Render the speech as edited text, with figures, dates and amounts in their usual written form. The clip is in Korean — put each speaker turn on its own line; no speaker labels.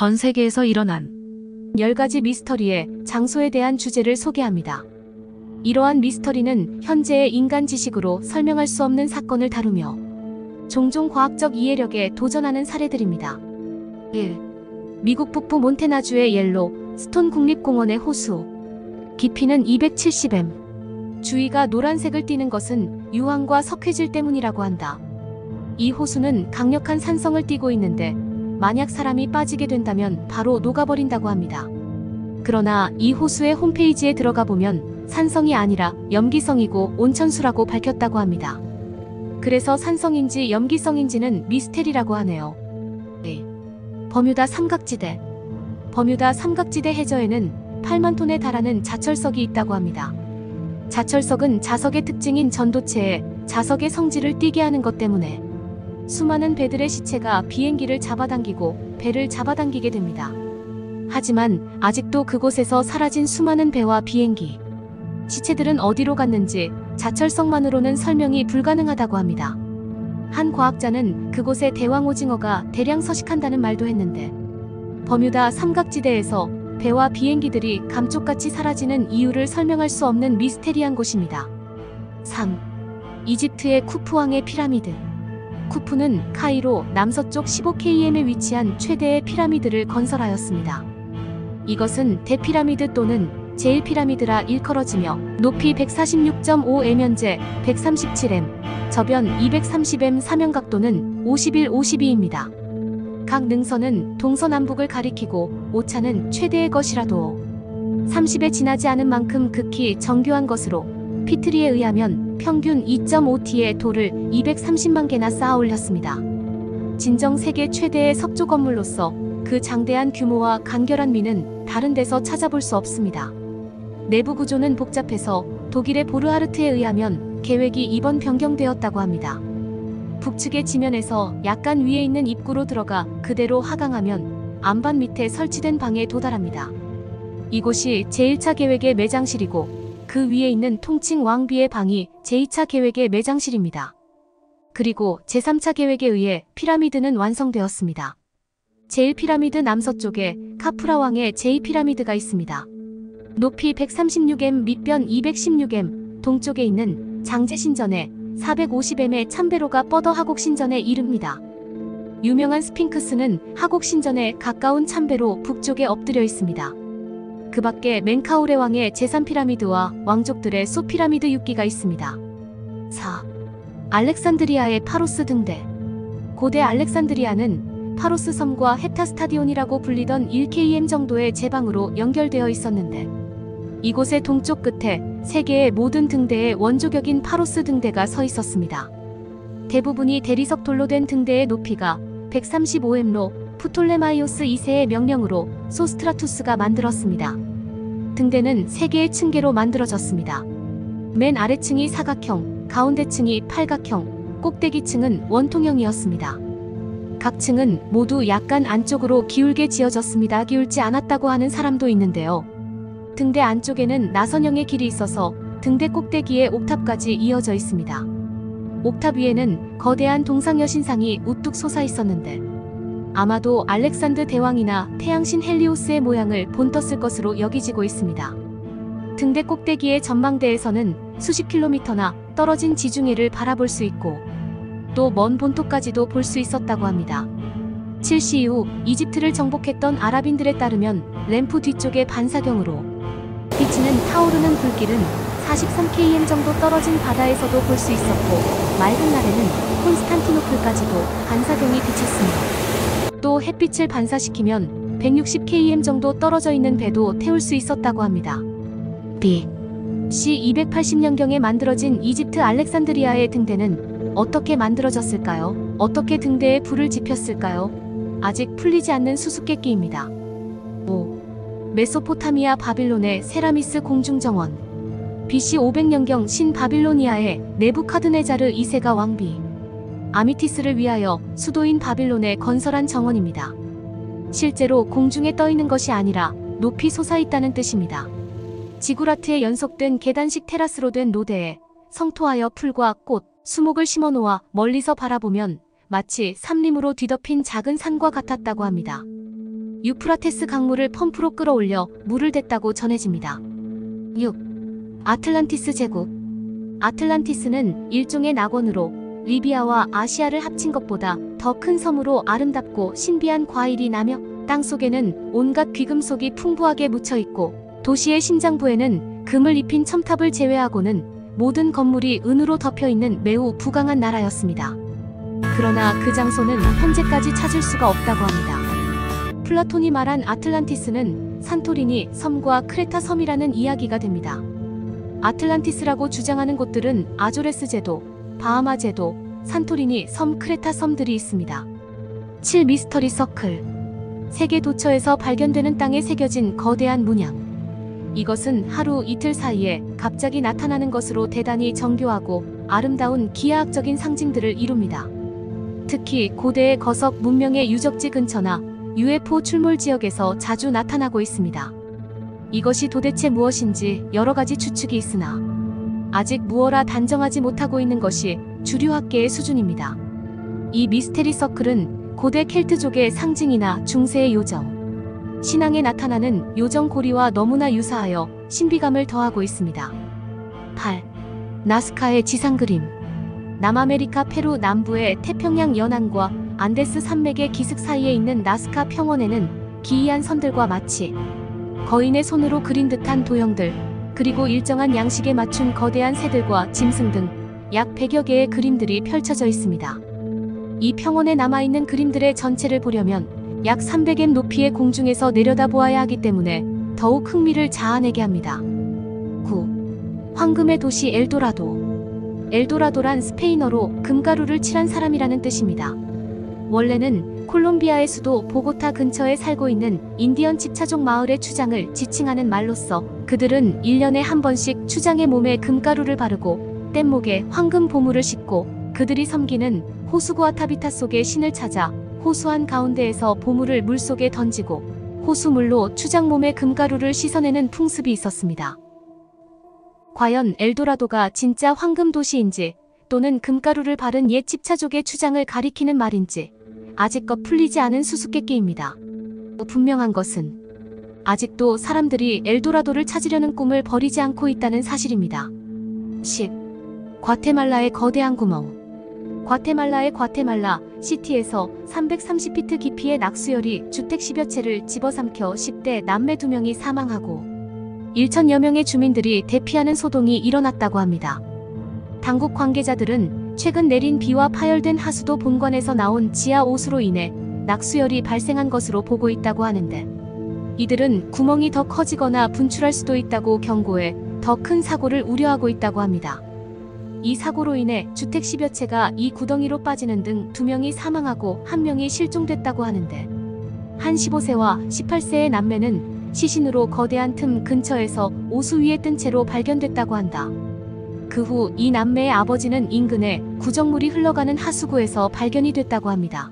전 세계에서 일어난
10가지 미스터리의 장소에 대한 주제를 소개합니다. 이러한 미스터리는 현재의 인간 지식으로 설명할 수 없는 사건을 다루며 종종 과학적 이해력에 도전하는 사례들입니다. 1. 미국 북부 몬태나주의 옐로 스톤 국립공원의 호수. 깊이는 270m. 주위가 노란색을 띠는 것은 유황과 석회질 때문이라고 한다. 이 호수는 강력한 산성을 띠고 있는데 만약 사람이 빠지게 된다면 바로 녹아버린다고 합니다. 그러나 이 호수의 홈페이지에 들어가 보면 산성이 아니라 염기성이고 온천수라고 밝혔다고 합니다. 그래서 산성인지 염기성인지는 미스테리라고 하네요. 네. 버뮤다 삼각지대. 버뮤다 삼각지대 해저에는 8만 톤에 달하는 자철석이 있다고 합니다. 자철석은 자석의 특징인 전도체에 자석의 성질을 띠게 하는 것 때문에 수많은 배들의 시체가 비행기를 잡아당기고 배를 잡아당기게 됩니다. 하지만 아직도 그곳에서 사라진 수많은 배와 비행기, 시체들은 어디로 갔는지 자철석만으로는 설명이 불가능하다고 합니다. 한 과학자는 그곳에 대왕 오징어가 대량 서식한다는 말도 했는데 버뮤다 삼각지대에서 배와 비행기들이 감쪽같이 사라지는 이유를 설명할 수 없는 미스테리한 곳입니다. 3. 이집트의 쿠프왕의 피라미드. 쿠프는 카이로 남서쪽 15km에 위치한 최대의 피라미드를 건설하였습니다. 이것은 대피라미드 또는 제일피라미드라 일컬어지며 높이 146.5m, 현재 137m, 저변 230m, 사면각도는 51-52입니다. 각 능선은 동서남북을 가리키고 오차는 최대의 것이라도 30에 지나지 않은 만큼 극히 정교한 것으로 피트리에 의하면 평균 2.5T의 돌을 230만 개나 쌓아 올렸습니다. 진정 세계 최대의 석조 건물로서 그 장대한 규모와 간결한 미는 다른 데서 찾아볼 수 없습니다. 내부 구조는 복잡해서 독일의 보르하르트에 의하면 계획이 이번 변경되었다고 합니다. 북측의 지면에서 약간 위에 있는 입구로 들어가 그대로 하강하면 안반 밑에 설치된 방에 도달합니다. 이곳이 제1차 계획의 매장실이고 그 위에 있는 통칭 왕비의 방이 제2차 계획의 매장실입니다. 그리고 제3차 계획에 의해 피라미드는 완성되었습니다. 제1피라미드 남서쪽에 카프라 왕의 제2피라미드가 있습니다. 높이 136m, 밑변 216m, 동쪽에 있는 장제신전에 450m의 참배로가 뻗어 하곡신전에 이릅니다. 유명한 스핑크스는 하곡신전에 가까운 참배로 북쪽에 엎드려 있습니다. 그 밖에 멘카우레 왕의 제3피라미드와 왕족들의 소피라미드 6기가 있습니다. 4. 알렉산드리아의 파로스 등대. 고대 알렉산드리아는 파로스 섬과 헤타스타디온이라고 불리던 1km 정도의 제방으로 연결되어 있었는데 이곳의 동쪽 끝에 세계의 모든 등대의 원조격인 파로스 등대가 서 있었습니다. 대부분이 대리석 돌로 된 등대의 높이가 135m로 프톨레마이오스 2세의 명령으로 소스트라투스가 만들었습니다. 등대는 3개의 층계로 만들어졌습니다. 맨 아래층이 사각형, 가운데층이 팔각형, 꼭대기층은 원통형이었습니다. 각 층은 모두 약간 안쪽으로 기울게 지어졌습니다. 기울지 않았다고 하는 사람도 있는데요. 등대 안쪽에는 나선형의 길이 있어서 등대 꼭대기에 옥탑까지 이어져 있습니다. 옥탑 위에는 거대한 동상여신상이 우뚝 솟아 있었는데 아마도 알렉산드 대왕이나 태양신 헬리오스의 모양을 본떴을 것으로 여기지고 있습니다. 등대 꼭대기의 전망대에서는 수십 킬로미터나 떨어진 지중해를 바라볼 수 있고 또 먼 본토까지도 볼 수 있었다고 합니다. 7시 이후 이집트를 정복했던 아랍인들에 따르면 램프 뒤쪽의 반사경으로 비치는 타오르는 불길은 43km 정도 떨어진 바다에서도 볼 수 있었고 맑은 날에는 콘스탄티노플까지도 반사경이 비쳤습니다. 또 햇빛을 반사시키면 160km 정도 떨어져 있는 배도 태울 수 있었다고 합니다. BC 280년경에 만들어진 이집트 알렉산드리아의 등대는 어떻게 만들어졌을까요? 어떻게 등대에 불을 지폈을까요? 아직 풀리지 않는 수수께끼입니다. 5. 메소포타미아 바빌론의 세라미스 공중정원. BC 500년경 신바빌로니아의 네부카드네자르 2세가 왕비 아미티스를 위하여 수도인 바빌론에 건설한 정원입니다. 실제로 공중에 떠 있는 것이 아니라 높이 솟아 있다는 뜻입니다. 지구라트에 연속된 계단식 테라스로 된 로대에 성토하여 풀과 꽃, 수목을 심어 놓아 멀리서 바라보면 마치 삼림으로 뒤덮인 작은 산과 같았다고 합니다. 유프라테스 강물을 펌프로 끌어올려 물을 댔다고 전해집니다. 6. 아틀란티스 제국. 아틀란티스는 일종의 낙원으로 리비아와 아시아를 합친 것보다 더 큰 섬으로 아름답고 신비한 과일이 나며 땅속에는 온갖 귀금속이 풍부하게 묻혀 있고 도시의 심장부에는 금을 입힌 첨탑을 제외하고는 모든 건물이 은으로 덮여 있는 매우 부강한 나라였습니다. 그러나 그 장소는 현재까지 찾을 수가 없다고 합니다. 플라톤이 말한 아틀란티스는 산토리니 섬과 크레타 섬이라는 이야기가 됩니다. 아틀란티스라고 주장하는 곳들은 아조레스 제도, 바하마 제도, 산토리니 섬, 크레타 섬들이 있습니다. 7. 미스터리 서클. 세계 도처에서 발견되는 땅에 새겨진 거대한 문양. 이것은 하루 이틀 사이에 갑자기 나타나는 것으로 대단히 정교하고 아름다운 기하학적인 상징들을 이룹니다. 특히 고대의 거석 문명의 유적지 근처나 UFO 출몰 지역에서 자주 나타나고 있습니다. 이것이 도대체 무엇인지 여러 가지 추측이 있으나 아직 무엇라 단정하지 못하고 있는 것이 주류학계의 수준입니다. 이 미스테리 서클은 고대 켈트족의 상징이나 중세의 요정, 신앙에 나타나는 요정 고리와 너무나 유사하여 신비감을 더하고 있습니다. 8. 나스카의 지상 그림. 남아메리카 페루 남부의 태평양 연안과 안데스 산맥의 기슭 사이에 있는 나스카 평원에는 기이한 선들과 마치 거인의 손으로 그린 듯한 도형들, 그리고 일정한 양식에 맞춘 거대한 새들과 짐승 등 약 100여 개의 그림들이 펼쳐져 있습니다. 이 평원에 남아있는 그림들의 전체를 보려면 약 300m 높이의 공중에서 내려다보아야 하기 때문에 더욱 흥미를 자아내게 합니다. 9. 황금의 도시 엘도라도. 엘도라도란 스페인어로 금가루를 칠한 사람이라는 뜻입니다. 원래는 콜롬비아의 수도 보고타 근처에 살고 있는 인디언 집차족 마을의 추장을 지칭하는 말로써 그들은 1년에 한 번씩 추장의 몸에 금가루를 바르고 뗏목에 황금 보물을 싣고 그들이 섬기는 호수구아타비타 속의 신을 찾아 호수안 가운데에서 보물을 물속에 던지고 호수물로 추장 몸에 금가루를 씻어내는 풍습이 있었습니다. 과연 엘도라도가 진짜 황금 도시인지 또는 금가루를 바른 옛 집차족의 추장을 가리키는 말인지 아직껏 풀리지 않은 수수께끼입니다. 분명한 것은 아직도 사람들이 엘도라도를 찾으려는 꿈을 버리지 않고 있다는 사실입니다. 10. 과테말라의 거대한 구멍. 과테말라의 과테말라 시티에서 330피트 깊이의 낙수열이 주택 10여 채를 집어삼켜 10대 남매 2명이 사망하고 1천여 명의 주민들이 대피하는 소동이 일어났다고 합니다. 당국 관계자들은 최근 내린 비와 파열된 하수도 본관에서 나온 지하 오수로 인해 낙수열이 발생한 것으로 보고 있다고 하는데 이들은 구멍이 더 커지거나 분출할 수도 있다고 경고해 더 큰 사고를 우려하고 있다고 합니다. 이 사고로 인해 주택 10여 채가 이 구덩이로 빠지는 등 2명이 사망하고 1명이 실종됐다고 하는데 한 15세와 18세의 남매는 시신으로 거대한 틈 근처에서 오수 위에 뜬 채로 발견됐다고 한다. 그 후 이 남매의 아버지는 인근에 구정물이 흘러가는 하수구에서 발견이 됐다고 합니다.